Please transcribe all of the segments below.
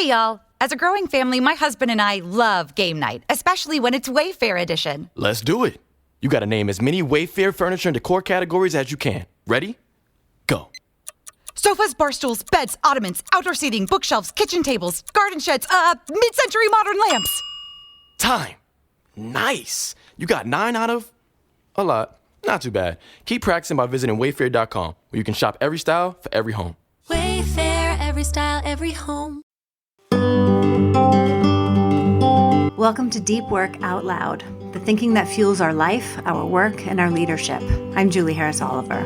Hey, y'all. As a growing family, my husband and I love game night, especially when it's Wayfair edition. Let's do it. You gotta name as many Wayfair furniture and decor categories as you can. Ready? Go. Sofas, bar stools, beds, ottomans, outdoor seating, bookshelves, kitchen tables, garden sheds, mid-century modern lamps. Time. Nice. You got 9 out of a lot. Not too bad. Keep practicing by visiting wayfair.com, where you can shop every style for every home. Wayfair, every style, every home. Welcome to Deep Work Out Loud, the thinking that fuels our life, our work, and our leadership. I'm Julie Harris Oliver.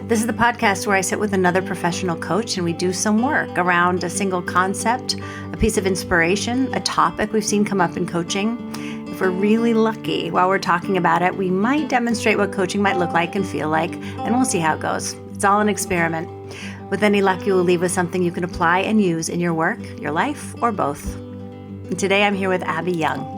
This is the podcast where I sit with another professional coach and we do some work around a single concept, a piece of inspiration, a topic we've seen come up in coaching. If we're really lucky, while we're talking about it, we might demonstrate what coaching might look like and feel like, and we'll see how it goes. It's all an experiment. With any luck, you will leave with something you can apply and use in your work, your life, or both. And today I'm here with Abbie Young.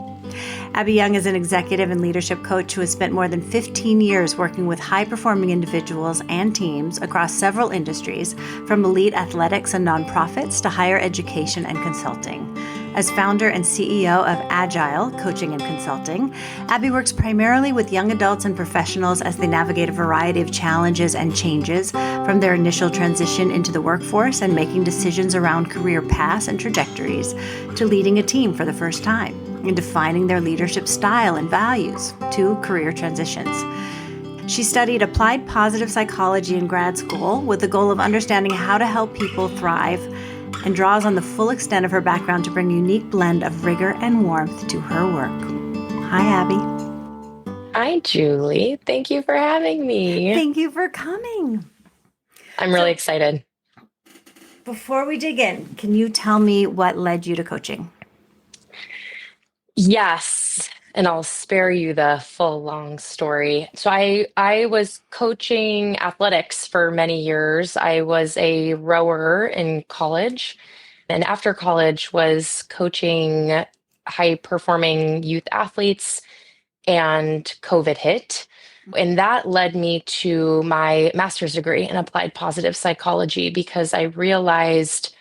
Abbie Young is an executive and leadership coach who has spent more than 15 years working with high-performing individuals and teams across several industries, from elite athletics and nonprofits to higher education and consulting. As founder and CEO of Agile Coaching and Consulting, Abbie works primarily with young adults and professionals as they navigate a variety of challenges and changes, from their initial transition into the workforce and making decisions around career paths and trajectories, to leading a team for the first time, and defining their leadership style and values, to career transitions. She studied applied positive psychology in grad school with the goal of understanding how to help people thrive, and draws on the full extent of her background to bring a unique blend of rigor and warmth to her work. Hi, Abbie. Hi, Julie. Thank you for having me. Thank you for coming. I'm really excited. Before we dig in, can you tell me what led you to coaching? Yes, and I'll spare you the full long story. So I was coaching athletics for many years. I was a rower in college, and after college was coaching high performing youth athletes, and COVID hit. And that led me to my master's degree in applied positive psychology, because I realized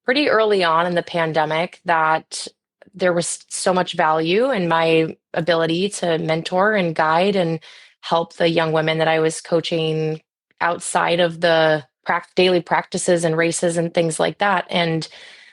pretty early on in the pandemic that there was so much value in my ability to mentor and guide and help the young women that I was coaching outside of the daily practices and races and things like that, and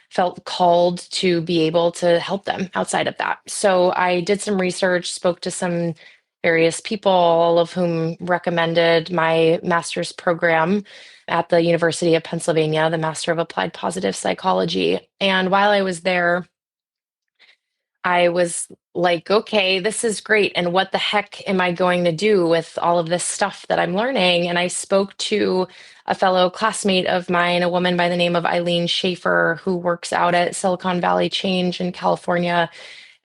felt called to be able to help them outside of that. So I did some research, spoke to some various people, all of whom recommended my master's program at the University of Pennsylvania, the Master of Applied Positive Psychology. And while I was there, I was like, okay, this is great. And what the heck am I going to do with all of this stuff that I'm learning? And I spoke to a fellow classmate of mine, a woman by the name of Eileen Schaefer, who works out at Silicon Valley Change in California.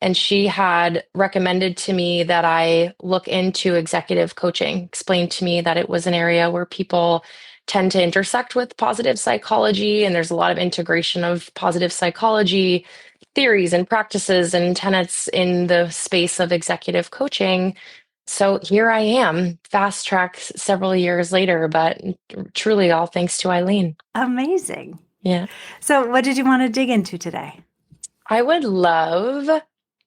And she had recommended to me that I look into executive coaching, explained to me that it was an area where people tend to intersect with positive psychology. And there's a lot of integration of positive psychology theories and practices and tenets in the space of executive coaching. So here I am, fast track several years later, but truly all thanks to Eileen. Amazing. Yeah. So what did you want to dig into today? I would love,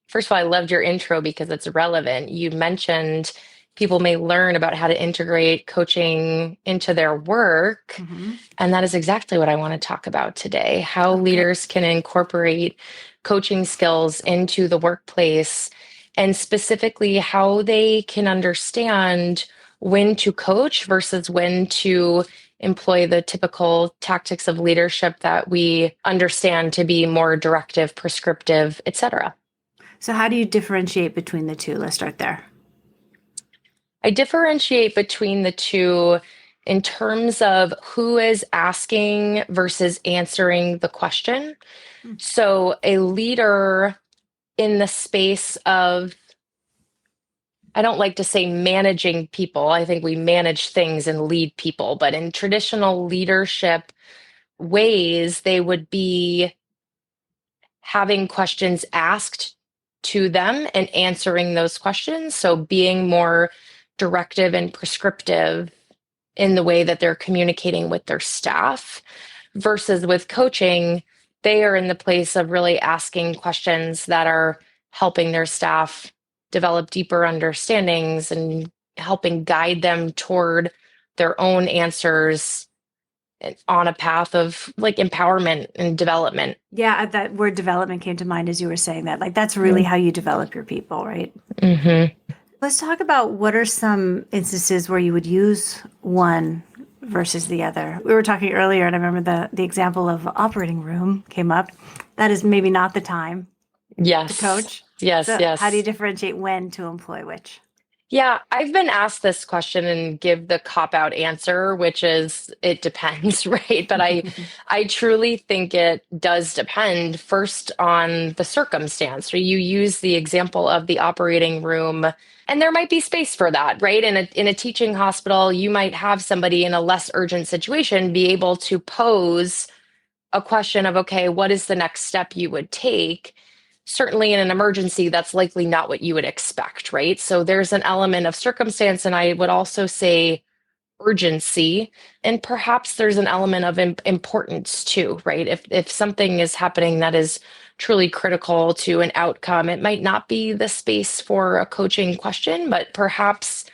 first of all, I loved your intro because it's relevant. You mentioned people may learn about how to integrate coaching into their work. Mm-hmm. And that is exactly what I want to talk about today, how leaders can incorporate coaching skills into the workplace, and specifically how they can understand when to coach versus when to employ the typical tactics of leadership that we understand to be more directive, prescriptive, etc. So how do you differentiate between the two? Let's start there. I differentiate between the two in terms of who is asking versus answering the question. So a leader in the space of, I don't like to say managing people. I think we manage things and lead people, but in traditional leadership ways, they would be having questions asked to them and answering those questions. So being more directive and prescriptive in the way that they're communicating with their staff, versus with coaching, they are in the place of really asking questions that are helping their staff develop deeper understandings and helping guide them toward their own answers on a path of like empowerment and development. Yeah, that word development came to mind as you were saying that. Like, that's really how you develop your people, right? Mm-hmm. Let's talk about what are some instances where you would use one versus the other. We were talking earlier, and I remember the example of operating room came up. That is maybe not the time Yes. to coach. Yes, So yes. how do you differentiate when to employ which? Yeah, I've been asked this question and give the cop-out answer, which is it depends, right? But I truly think it does depend first on the circumstance. Or you use the example of the operating room, and there might be space for that, right? In a teaching hospital, you might have somebody in a less urgent situation be able to pose a question of, okay, what is the next step you would take? Certainly in an emergency, that's likely not what you would expect, right? So there's an element of circumstance, and I would also say urgency, and perhaps there's an element of importance too, right? If something is happening that is truly critical to an outcome, it might not be the space for a coaching question, but perhaps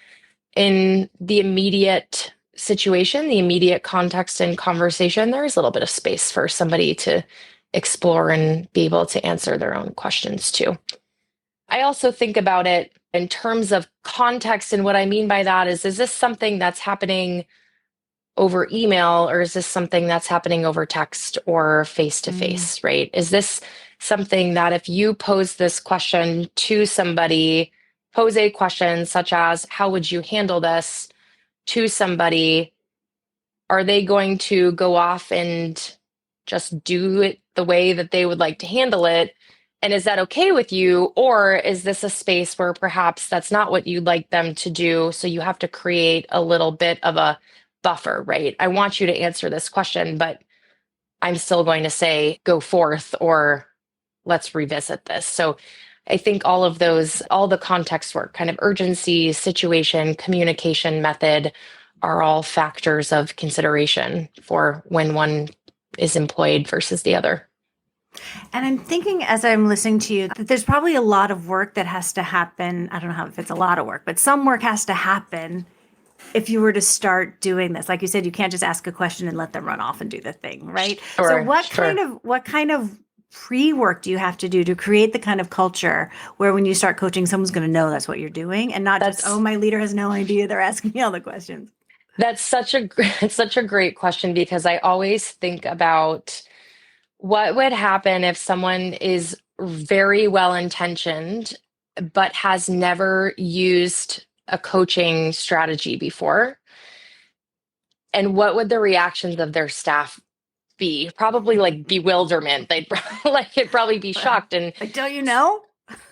in the immediate situation, the immediate context and conversation, there is a little bit of space for somebody to explore and be able to answer their own questions too. I also think about it in terms of context. And what I mean by that is this something that's happening over email, or is this something that's happening over text or face to face, right? Is this something that if you pose this question to somebody, pose a question such as, how would you handle this to somebody, are they going to go off and just do it the way that they would like to handle it? And is that okay with you? Or is this a space where perhaps that's not what you'd like them to do? So you have to create a little bit of a buffer, right? I want you to answer this question, but I'm still going to say, go forth, or let's revisit this. So I think all of those, all the context work, kind of urgency, situation, communication method, are all factors of consideration for when one is employed versus the other. And I'm thinking as I'm listening to you that there's probably a lot of work that has to happen. I don't know if it's a lot of work, but some work has to happen if you were to start doing this. Like you said, you can't just ask a question and let them run off and do the thing, right? Sure, so what sure. kind of pre-work do you have to do to create the kind of culture where when you start coaching, someone's going to know that's what you're doing, and not just, oh, my leader has no idea, they're asking me all the questions? That's it's such a great question, because I always think about what would happen if someone is very well intentioned but has never used a coaching strategy before, and what would the reactions of their staff be? Probably like bewilderment. They'd probably be shocked and Like, don't you know?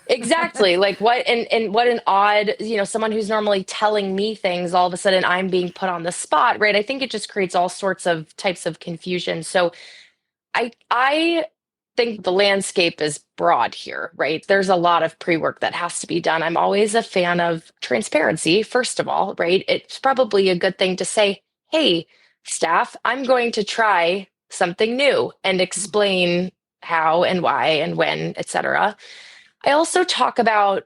exactly, like what, and what an odd, someone who's normally telling me things, all of a sudden I'm being put on the spot, right? I think it just creates all sorts of types of confusion. So I think the landscape is broad here, right? There's a lot of pre-work that has to be done. I'm always a fan of transparency, first of all, right? It's probably a good thing to say, hey, staff, I'm going to try something new, and explain how and why and when, et cetera. I also talk about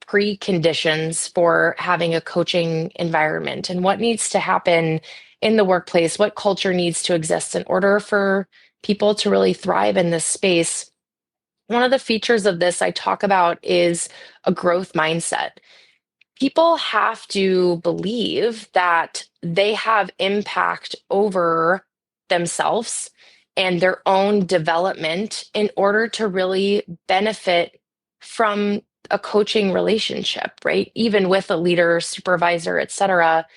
preconditions for having a coaching environment and what needs to happen in the workplace, what culture needs to exist in order for people to really thrive in this space. One of the features of this I talk about is a growth mindset. People have to believe that they have impact over themselves and their own development in order to really benefit from a coaching relationship, right? Even with a leader, supervisor, et cetera.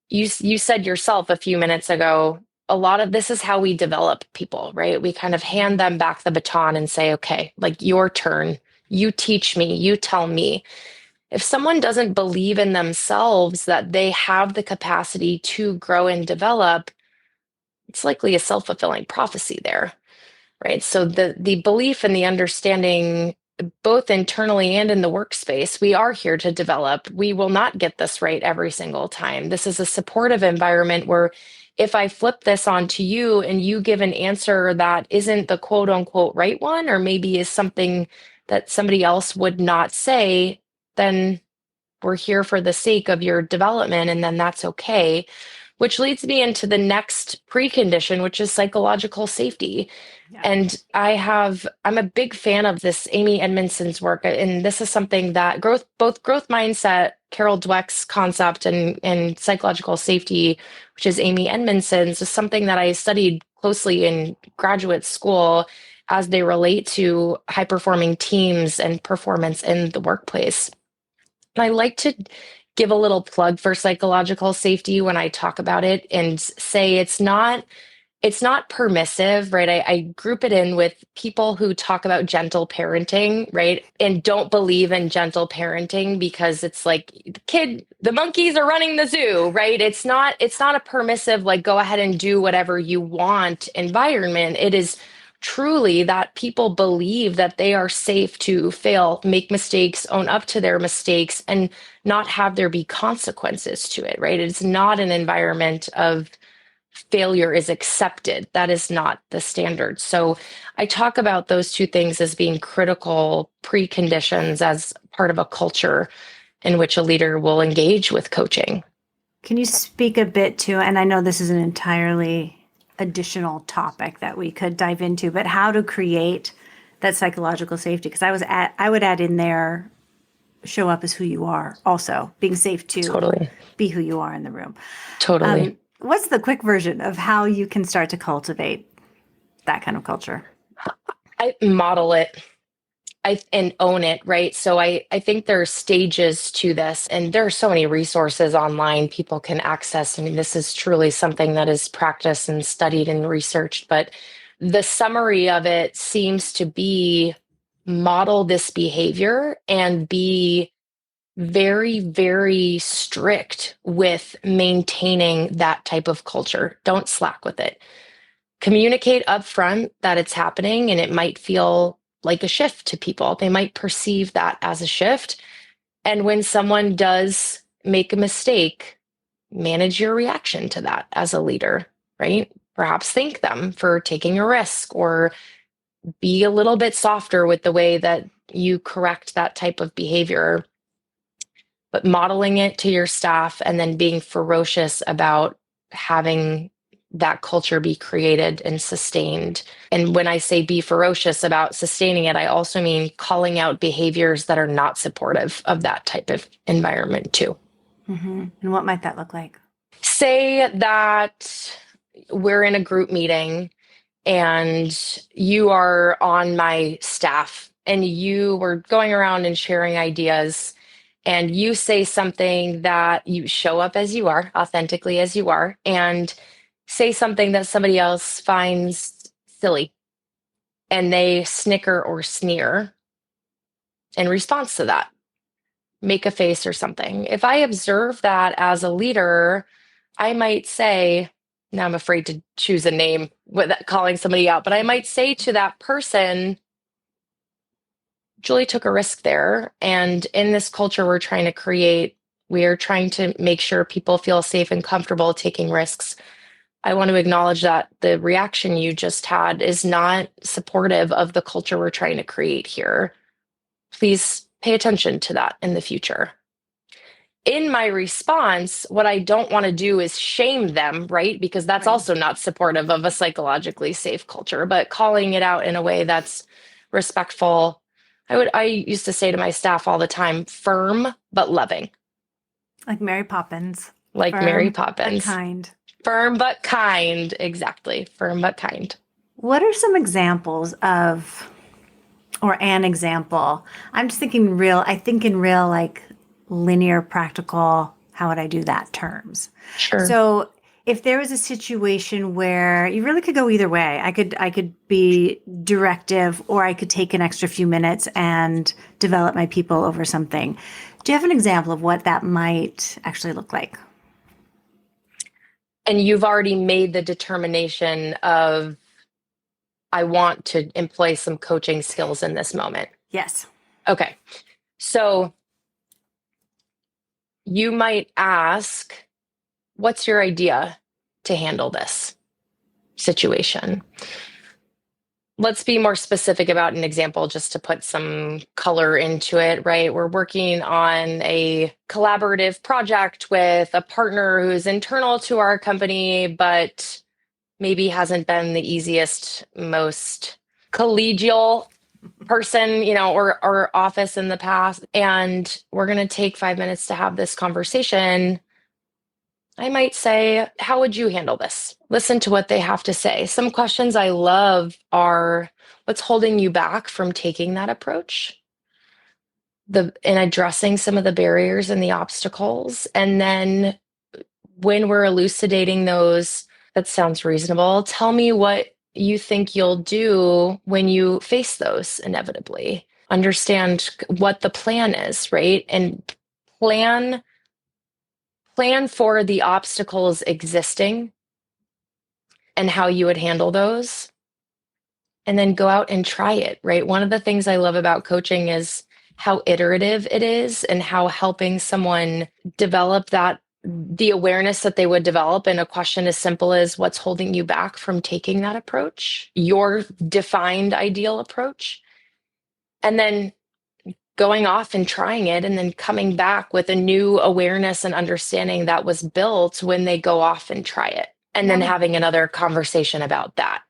You said yourself a few minutes ago, a lot of this is how we develop people, right? We kind of hand them back the baton and say, okay, like, your turn, you teach me, you tell me. If someone doesn't believe in themselves that they have the capacity to grow and develop, it's likely a self-fulfilling prophecy there, right? So the belief and the understanding both internally and in the workspace, we are here to develop. We will not get this right every single time. This is a supportive environment where if I flip this onto you and you give an answer that isn't the quote unquote right one, or maybe is something that somebody else would not say, then we're here for the sake of your development, and then that's okay. Which leads me into the next precondition, which is psychological safety. Yeah. And I'm a big fan of this Amy Edmondson's work. And this is something that both growth mindset, Carol Dweck's concept, and psychological safety, which is Amy Edmondson's, is something that I studied closely in graduate school as they relate to high performing teams and performance in the workplace. And I like to give a little plug for psychological safety when I talk about it and say it's not permissive, right? I group it in with people who talk about gentle parenting, right? And don't believe in gentle parenting because it's like the monkeys are running the zoo, right? It's not a permissive, like, go ahead and do whatever you want environment. It is truly that people believe that they are safe to fail, make mistakes, own up to their mistakes, and not have there be consequences to it, right? It's not an environment of failure is accepted. That is not the standard. So I talk about those two things as being critical preconditions as part of a culture in which a leader will engage with coaching. Can you speak a bit to, and I know this is an entirely additional topic that we could dive into, but how to create that psychological safety? Because I would add in there, show up as who you are, also being safe to Totally. be who you are in the room. Totally. What's the quick version of how you can start to cultivate that kind of culture? I model it. And own it, right? So I think there are stages to this, and there are so many resources online people can access. I mean, this is truly something that is practiced and studied and researched, but the summary of it seems to be model this behavior and be very, very strict with maintaining that type of culture. Don't slack with it. Communicate upfront that it's happening, and it might feel like a shift to people. They might perceive that as a shift. And when someone does make a mistake, manage your reaction to that as a leader, right? Perhaps thank them for taking a risk, or be a little bit softer with the way that you correct that type of behavior. But modeling it to your staff and then being ferocious about having that culture be created and sustained. And when I say be ferocious about sustaining it, I also mean calling out behaviors that are not supportive of that type of environment too. Mm-hmm. And what might that look like? Say that we're in a group meeting and you are on my staff and you were going around and sharing ideas, and you say something that you show up as you are, authentically as you are, and say something that somebody else finds silly, and they snicker or sneer in response to that, make a face or something. If I observe that as a leader, I might say, now I'm afraid to choose a name with calling somebody out, but I might say to that person, Julie took a risk there. And in this culture we're trying to create, we are trying to make sure people feel safe and comfortable taking risks. I want to acknowledge that the reaction you just had is not supportive of the culture we're trying to create here. Please pay attention to that in the future. In my response, what I don't want to do is shame them, right? Because that's also not supportive of a psychologically safe culture, but calling it out in a way that's respectful. I used to say to my staff all the time, firm but loving. Like Mary Poppins. Like Firm, Mary Poppins. But kind. Firm but kind. Exactly. Firm but kind. What are some examples of, or an example? I'm just thinking in real, like linear, practical, how would I do that terms? Sure. So if there was a situation where you really could go either way, I could be directive, or I could take an extra few minutes and develop my people over something. Do you have an example of what that might actually look like? And you've already made the determination of, I want to employ some coaching skills in this moment. Yes. Okay. So you might ask, what's your idea to handle this situation? Let's be more specific about an example just to put some color into it, right? We're working on a collaborative project with a partner who's internal to our company, but maybe hasn't been the easiest, most collegial person, or office in the past. And we're going to take 5 minutes to have this conversation. I might say, how would you handle this? Listen to what they have to say. Some questions I love are, what's holding you back from taking that approach? And addressing some of the barriers and the obstacles. And then when we're elucidating those, that sounds reasonable. Tell me what you think you'll do when you face those inevitably. Understand what the plan is, right? And plan for the obstacles existing and how you would handle those, and then go out and try it, right? One of the things I love about coaching is how iterative it is and how helping someone develop the awareness that they would develop in a question as simple as, what's holding you back from taking that approach, your defined ideal approach, and then going off and trying it, and then coming back with a new awareness and understanding that was built when they go off and try it, and then having another conversation about that.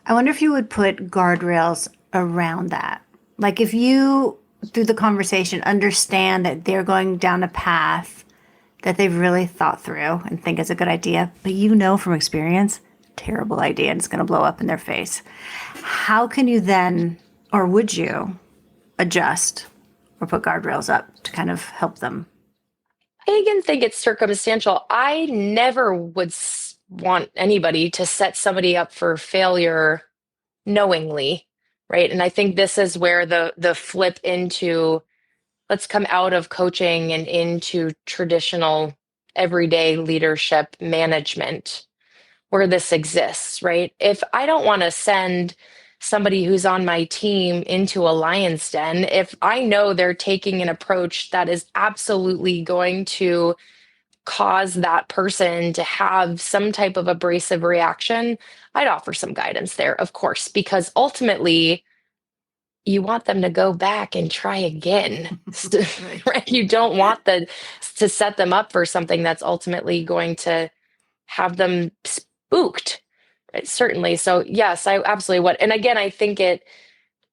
I wonder if you would put guardrails around that. Like if you, through the conversation, understand that they're going down a path that they've really thought through and think is a good idea, but from experience, terrible idea, and it's going to blow up in their face. How can you then, or would you, adjust or put guardrails up to kind of help them? I again think it's circumstantial. I never would want anybody to set somebody up for failure knowingly, right? And I think this is where the flip into, let's come out of coaching and into traditional everyday leadership management, where this exists, right? If I don't want to send somebody who's on my team into a lion's den, if I know they're taking an approach that is absolutely going to cause that person to have some type of abrasive reaction, I'd offer some guidance there, of course, because ultimately you want them to go back and try again, right? You don't want to set them up for something that's ultimately going to have them spooked, right? Certainly. So yes, I absolutely would. And again, I think it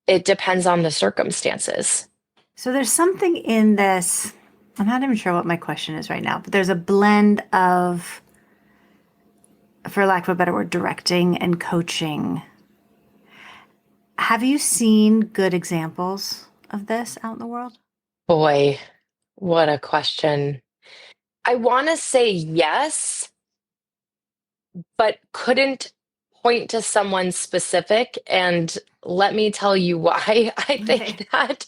depends on the circumstances. So there's something in this, I'm not even sure what my question is right now, but there's a blend of, for lack of a better word, directing and coaching. Have you seen good examples of this out in the world? Boy, what a question. I want to say yes, but couldn't point to someone specific. And let me tell you why I think that.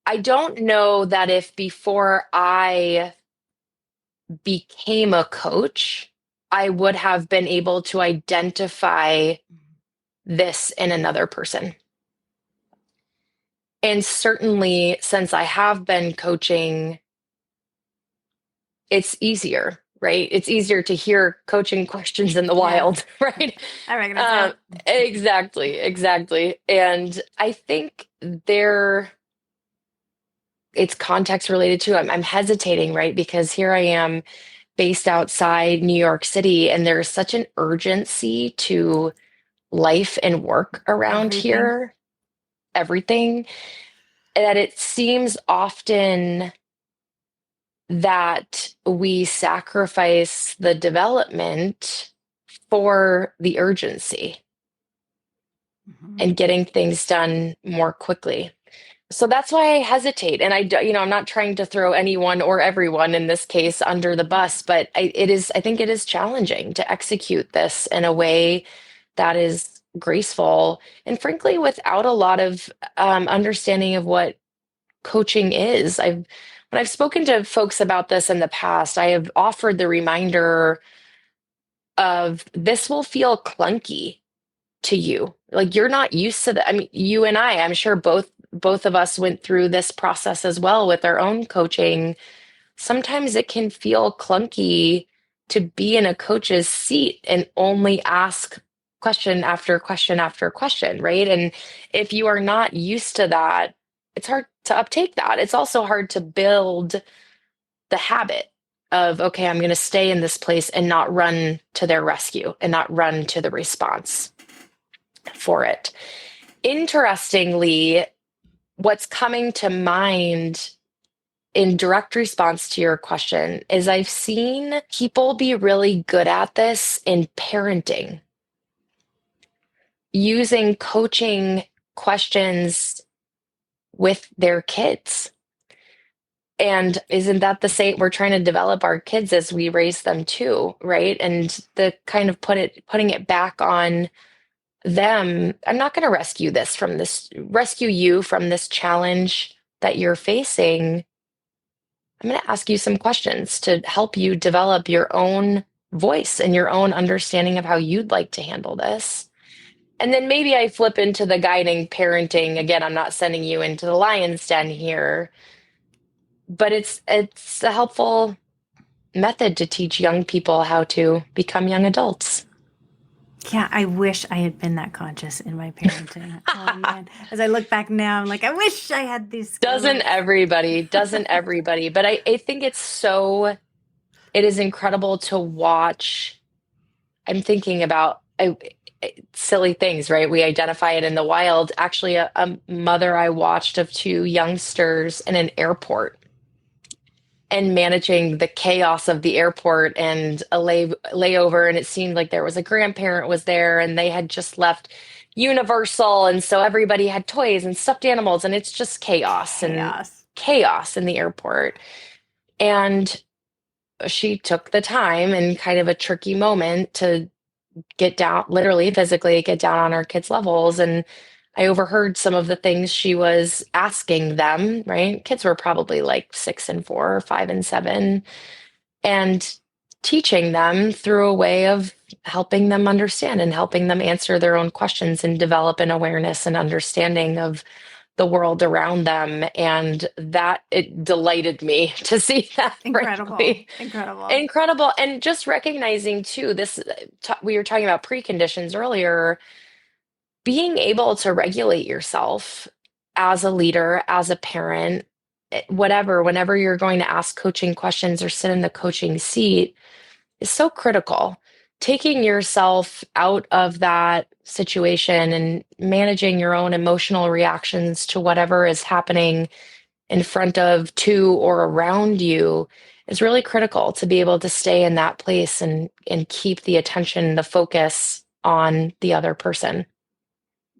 I don't know that if before I became a coach, I would have been able to identify this in another person. And certainly since I have been coaching, it's easier, right? It's easier to hear coaching questions in the wild, right? I recognize that. Exactly. And I think it's context related too. I'm hesitating, right? Because here I am based outside New York City, and there's such an urgency to life and work around here, everything, that it seems often that we sacrifice the development for the urgency and getting things done more quickly. So that's why I hesitate. And I'm not trying to throw anyone or everyone in this case under the bus, but I think it is challenging to execute this in a way that is graceful and frankly, without a lot of understanding of what coaching is. When I've spoken to folks about this in the past, I have offered the reminder of, this will feel clunky to you. Like, you're not used to that. I mean, you and I'm sure both of us went through this process as well with our own coaching. Sometimes it can feel clunky to be in a coach's seat and only ask question after question after question, right? And if you are not used to that, it's hard to uptake that. It's also hard to build the habit of, okay, I'm going to stay in this place and not run to their rescue and not run to the response for it. Interestingly, what's coming to mind in direct response to your question is I've seen people be really good at this in parenting, using coaching questions with their kids. And isn't that the same? We're trying to develop our kids as we raise them too, right? And the kind of putting it back on them. I'm not going to rescue you from this challenge that you're facing. I'm going to ask you some questions to help you develop your own voice and your own understanding of how you'd like to handle this. And then maybe I flip into the guiding parenting. Again, I'm not sending you into the lion's den here, but it's a helpful method to teach young people how to become young adults. Yeah, I wish I had been that conscious in my parenting. Oh man. As I look back now, I'm like, I wish I had these skills. Doesn't everybody? But I think it is incredible to watch. I'm thinking about silly things, right? We identify it in the wild. Actually, a mother I watched of two youngsters in an airport and managing the chaos of the airport and a layover. And it seemed like there was a grandparent was there and they had just left Universal. And so everybody had toys and stuffed animals and it's just chaos in the airport. And she took the time in kind of a tricky moment to get down, literally, physically get down on our kids' levels. And I overheard some of the things she was asking them, right? Kids were probably like 6 and 4 or 5 and 7, and teaching them through a way of helping them understand and helping them answer their own questions and develop an awareness and understanding of the world around them. And that it delighted me to see that. Incredible. And just recognizing too, we were talking about preconditions earlier, being able to regulate yourself as a leader, as a parent, whenever you're going to ask coaching questions or sit in the coaching seat is so critical. Taking yourself out of that situation and managing your own emotional reactions to whatever is happening in front of, to, or around you is really critical to be able to stay in that place and keep the attention, the focus on the other person.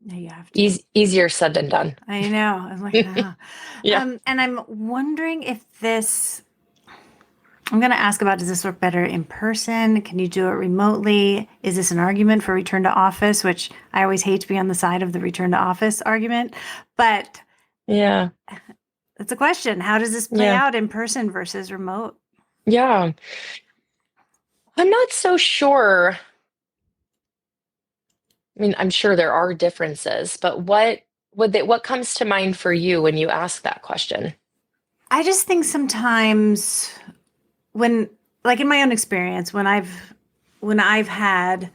You have to. Easier said than done. I know. I'm like, oh. Yeah. And I'm wondering if I'm going to ask about, does this work better in person? Can you do it remotely? Is this an argument for return to office, which I always hate to be on the side of the return to office argument, but yeah, it's a question. How does this play out in person versus remote? Yeah. I'm not so sure. I mean, I'm sure there are differences, but what comes to mind for you when you ask that question? I just think sometimes when, like in my own experience, when I've had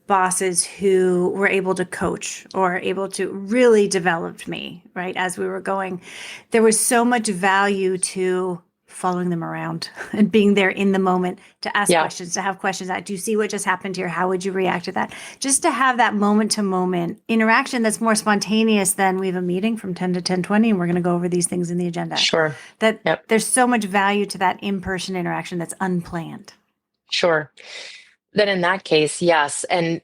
bosses who were able to coach or able to really develop me, right, as we were going, there was so much value to following them around and being there in the moment to ask questions, to have questions. Do you see what just happened here? How would you react to that? Just to have that moment to moment interaction that's more spontaneous than we have a meeting from 10 to 10:20 and we're going to go over these things in the agenda. Sure. There's so much value to that in-person interaction that's unplanned. Sure. Then in that case, yes. And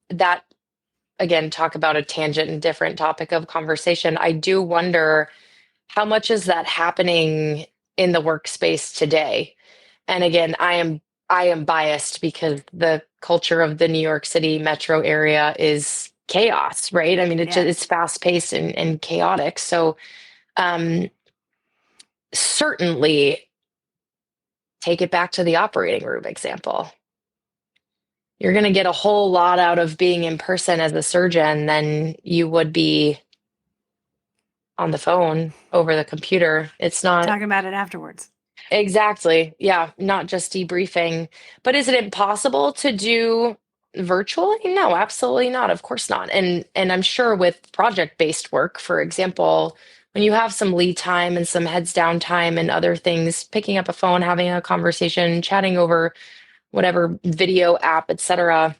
that, again, talk about a tangent and different topic of conversation. I do wonder how much is that happening in the workspace today? And again, I am biased because the culture of the New York City metro area is chaos, right? I mean, it's fast paced and chaotic. So certainly take it back to the operating room example. you're going to get a whole lot out of being in person as a surgeon than you would be on the phone over the computer. It's not Talking about it afterwards. exactly. Yeah. Not just debriefing. But is it impossible to do virtually? No, absolutely not. Of course not. And I'm sure with project-based work, for example, when you have some lead time and some heads down time and other things, picking up a phone, having a conversation, chatting over whatever video app, etc.,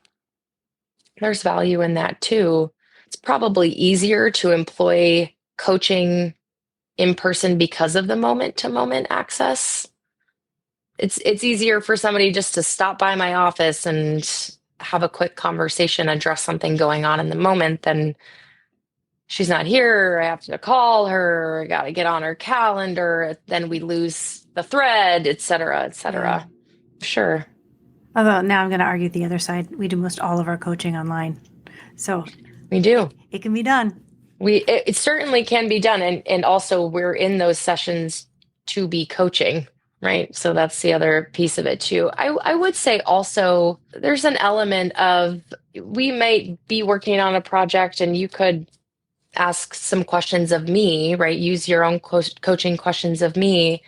there's value in that too. It's probably easier to employ coaching in person because of the moment to moment access. It's easier for somebody just to stop by my office and have a quick conversation, address something going on in the moment than she's not here, I have to call her, I got to get on her calendar, then we lose the thread, et cetera, et cetera. Yeah. Sure. Although now I'm going to argue the other side. We do most all of our coaching online. So We do. it can be done. It certainly can be done. And also we're in those sessions to be coaching, right? So that's the other piece of it too. I would say also there's an element of we might be working on a project and you could ask some questions of me, right? Use your own coaching questions of me.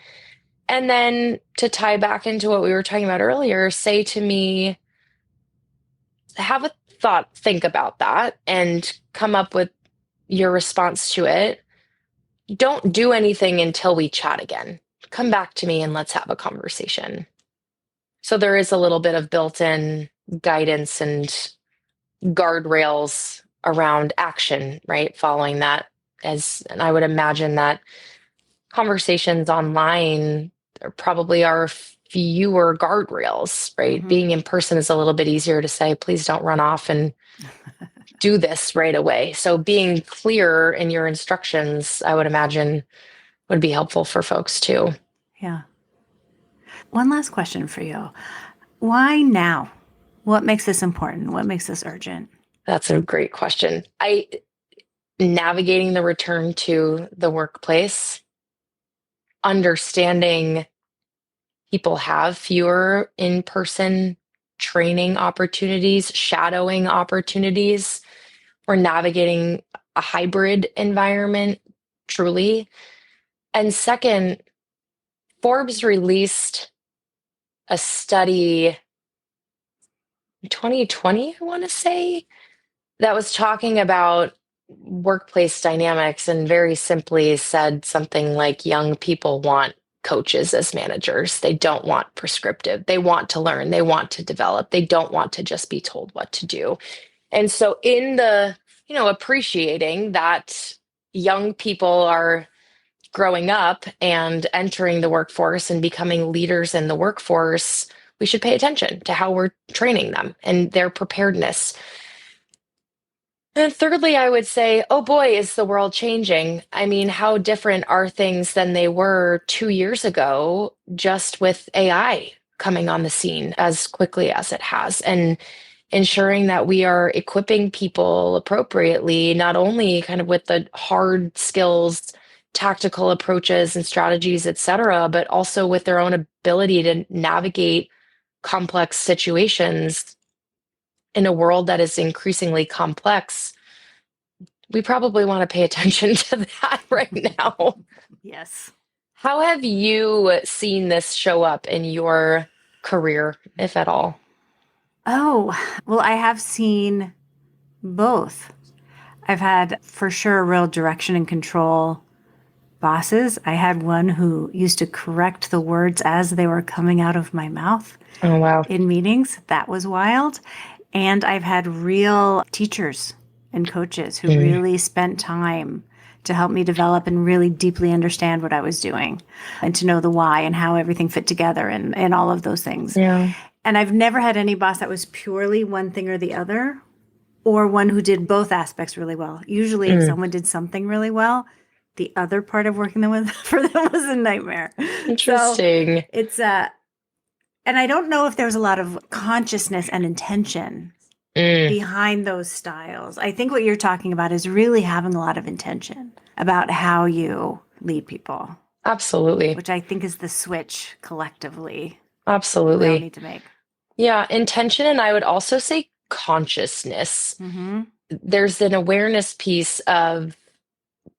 And then to tie back into what we were talking about earlier, say to me, have a think about that and come up with your response to it. Don't do anything until we chat again. Come back to me and let's have a conversation. So there is a little bit of built-in guidance and guardrails around action, right? Following that and I would imagine that conversations online probably are fewer guardrails, right? Mm-hmm. Being in person is a little bit easier to say, please don't run off and do this right away. So being clear in your instructions, I would imagine, would be helpful for folks too. Yeah. One last question for you. Why now? What makes this important? What makes this urgent? That's a great question. Navigating the return to the workplace, understanding people have fewer in-person training opportunities, shadowing opportunities. We're navigating a hybrid environment, truly. And second, Forbes released a study in 2020, I want to say, that was talking about workplace dynamics and very simply said something like young people want coaches as managers. They don't want prescriptive. They want to learn. They want to develop. They don't want to just be told what to do. And so in the, appreciating that young people are growing up and entering the workforce and becoming leaders in the workforce, we should pay attention to how we're training them and their preparedness. And thirdly, I would say, oh boy, is the world changing. I mean, how different are things than they were 2 years ago, just with AI coming on the scene as quickly as it has, and ensuring that we are equipping people appropriately, not only kind of with the hard skills, tactical approaches and strategies, et cetera, but also with their own ability to navigate complex situations in a world that is increasingly complex. We probably want to pay attention to that right now. Yes. How have you seen this show up in your career, if at all? Oh, well, I have seen both. I've had for sure real direction and control bosses. I had one who used to correct the words as they were coming out of my mouth. Oh, wow. In meetings. That was wild. And I've had real teachers and coaches who really spent time to help me develop and really deeply understand what I was doing and to know the why and how everything fit together and all of those things. Yeah. And I've never had any boss that was purely one thing or the other, or one who did both aspects really well. Usually if someone did something really well, the other part of working them with for them was a nightmare. Interesting. So it's and I don't know if there's a lot of consciousness and intention behind those styles. I think what you're talking about is really having a lot of intention about how you lead people. Absolutely. Which I think is the switch collectively Absolutely. we all need to make. Yeah, intention. And I would also say consciousness. Mm-hmm. There's an awareness piece of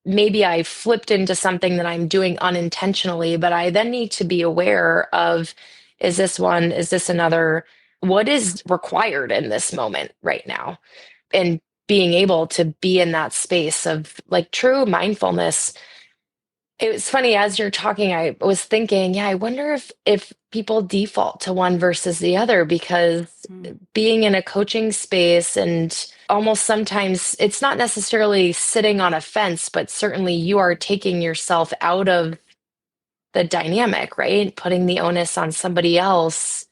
maybe I flipped into something that I'm doing unintentionally, but I then need to be aware of, is this one, is this another? What is required in this moment right now? And being able to be in that space of like true mindfulness. It was funny as you're talking, I was thinking, yeah, I wonder if people default to one versus the other because being in a coaching space and almost sometimes it's not necessarily sitting on a fence, but certainly you are taking yourself out of the dynamic, right? Putting the onus on somebody else.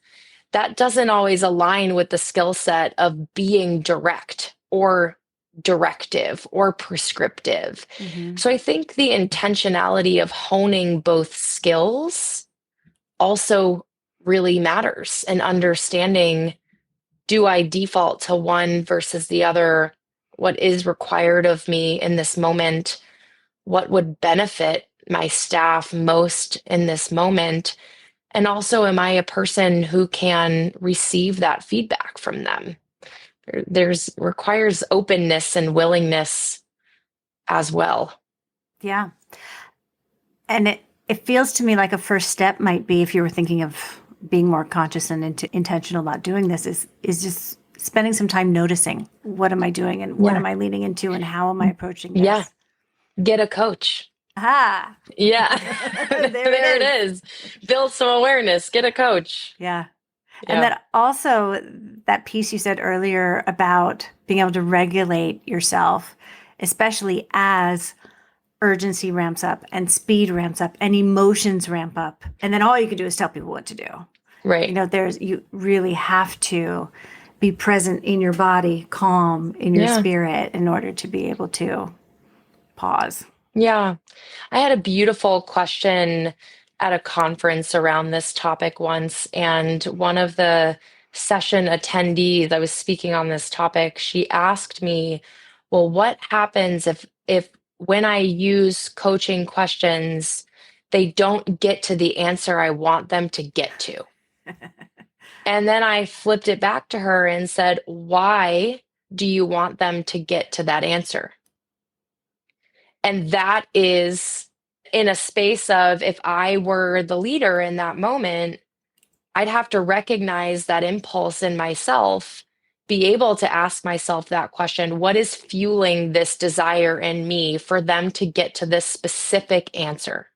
That doesn't always align with the skill set of being direct or directive or prescriptive. Mm-hmm. So I think the intentionality of honing both skills also really matters, and understanding, do I default to one versus the other? What is required of me in this moment? What would benefit my staff most in this moment? And also, am I a person who can receive that feedback from them? There's requires openness and willingness as well. Yeah. And it feels to me like a first step might be, if you were thinking of being more conscious and intentional about doing this, is just spending some time noticing, what am I doing and what Yeah. am I leaning into and how am I approaching this? Yeah. Get a coach. Ah, Yeah. There it it is. Build some awareness. Get a coach. yeah. Yeah. And that also, that piece you said earlier about being able to regulate yourself, especially as urgency ramps up and speed ramps up and emotions ramp up. And then all you can do is tell people what to do. Right. You know, you really have to be present in your body, calm in your spirit in order to be able to pause. Yeah. I had a beautiful question at a conference around this topic once, and one of the session attendees, I was speaking on this topic, she asked me, well, what happens if when I use coaching questions, they don't get to the answer I want them to get to? And then I flipped it back to her and said, why do you want them to get to that answer? And that is in a space of, if I were the leader in that moment, I'd have to recognize that impulse in myself, be able to ask myself that question, what is fueling this desire in me for them to get to this specific answer?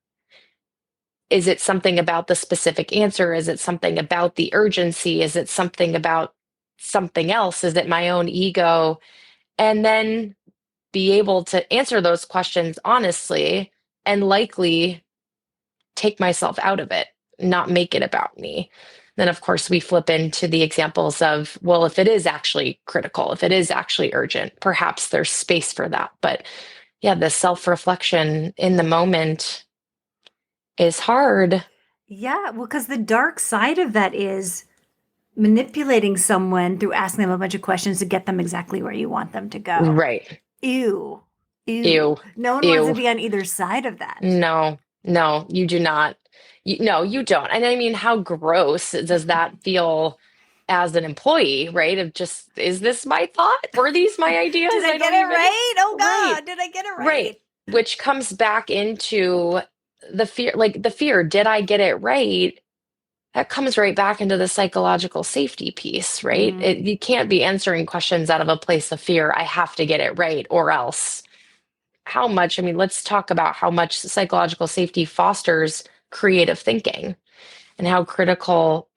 Is it something about the specific answer? Is it something about the urgency? Is it something about something else? Is it my own ego? And then be able to answer those questions honestly and likely take myself out of it, not make it about me. Then, of course, we flip into the examples of, well, if it is actually critical, if it is actually urgent, perhaps there's space for that. But yeah, the self-reflection in the moment is hard. Yeah, well, because the dark side of that is manipulating someone through asking them a bunch of questions to get them exactly where you want them to go. Right. Ew. Ew. No one Ew. wants to be on either side of that. No, you do not. No, you don't. And I mean, how gross does that feel as an employee, right? Of just, is this my thought? Were these my ideas? Did I get it right? Oh God, Right. did I get it right? Right. Which comes back into the fear, like the fear, did I get it right? That comes right back into the psychological safety piece, right? Mhm. You can't be answering questions out of a place of fear. I have to get it right or else. How much, I mean, let's talk about how much psychological safety fosters creative thinking and how critical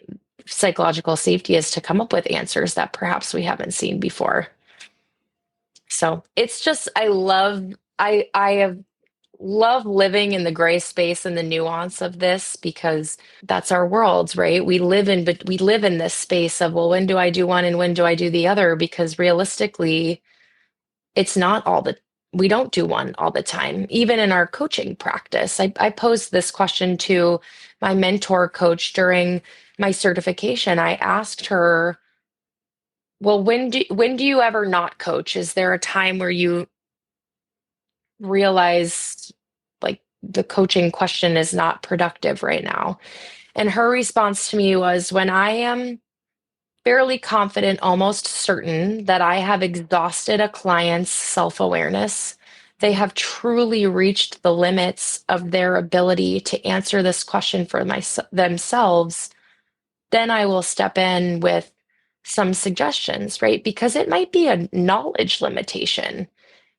psychological safety is to come up with answers that perhaps we haven't seen before. So it's just, I have love living in the gray space and the nuance of this, because that's our worlds, right? We live in this space of, well, when do I do one and when do I do the other? Because realistically, it's not we don't do one all the time. Even in our coaching practice, I posed this question to my mentor coach during my certification. I asked her, well, when do you ever not coach? Is there a time where you realize like the coaching question is not productive right now? And her response to me was, when I am fairly confident, almost certain that I have exhausted a client's self-awareness. They have truly reached the limits of their ability to answer this question for themselves. Then I will step in with some suggestions, right? Because it might be a knowledge limitation.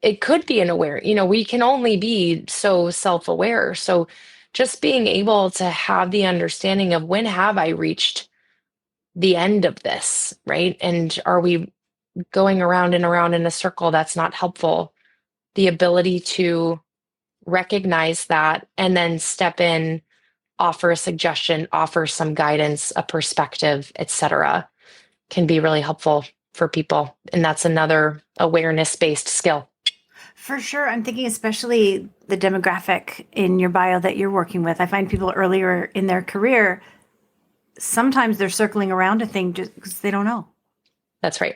It could be an aware, we can only be so self-aware. So just being able to have the understanding of, when have I reached the end of this, right? And are we going around and around in a circle that's not helpful? The ability to recognize that and then step in, offer a suggestion, offer some guidance, a perspective, etc., can be really helpful for people. And that's another awareness-based skill. For sure. I'm thinking especially the demographic in your bio that you're working with. I find people earlier in their career, sometimes they're circling around a thing just because they don't know. That's right.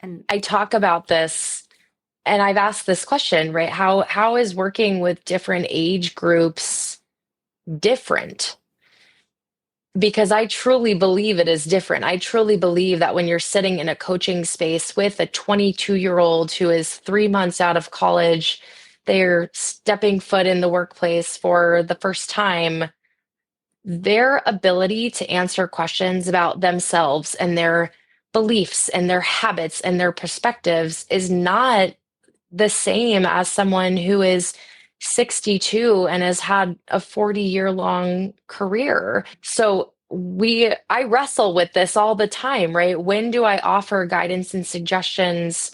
And I talk about this, and I've asked this question, right? How is working with different age groups different? Because I truly believe it is different. I truly believe that when you're sitting in a coaching space with a 22-year-old who is 3 months out of college, they're stepping foot in the workplace for the first time, their ability to answer questions about themselves and their beliefs and their habits and their perspectives is not the same as someone who is 62 and has had a 40-year-long career. So I wrestle with this all the time, right? When do I offer guidance and suggestions?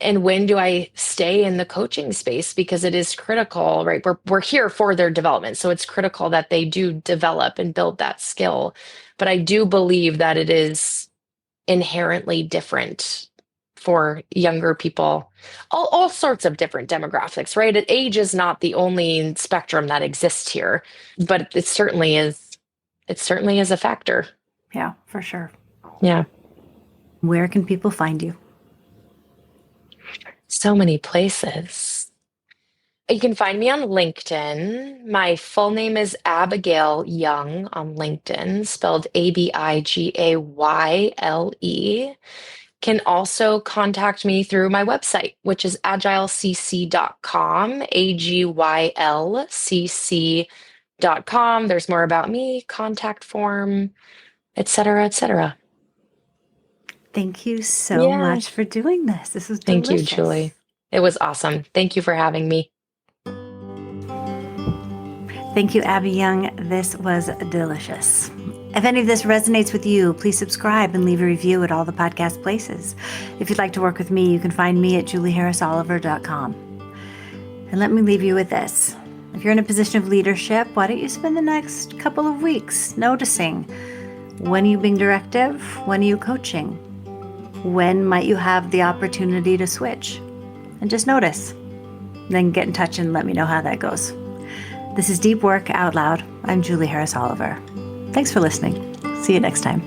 And when do I stay in the coaching space? Because it is critical, right? We're here for their development. So it's critical that they do develop and build that skill. But I do believe that it is inherently different for younger people, all sorts of different demographics, right? Age is not the only spectrum that exists here, but it certainly is. It certainly is a factor. yeah, for sure. Yeah. Where can people find you? So many places. You can find me on LinkedIn. My full name is Abigail Young on LinkedIn, spelled Abigayle. Can also contact me through my website, which is agilecc.com, agylcc.com. There's more about me, contact form, etc., etc. Thank you so much for doing this. This was delicious. Thank you, Julie. It was awesome. Thank you for having me. Thank you, Abbie Young. This was delicious. If any of this resonates with you, please subscribe and leave a review at all the podcast places. If you'd like to work with me, you can find me at julieharrisoliver.com. And let me leave you with this. If you're in a position of leadership, why don't you spend the next couple of weeks noticing, when are you being directive? When are you coaching? When might you have the opportunity to switch? And just notice. Then get in touch and let me know how that goes. This is Deep Work Out Loud. I'm Julie Harris Oliver. Thanks for listening. See you next time.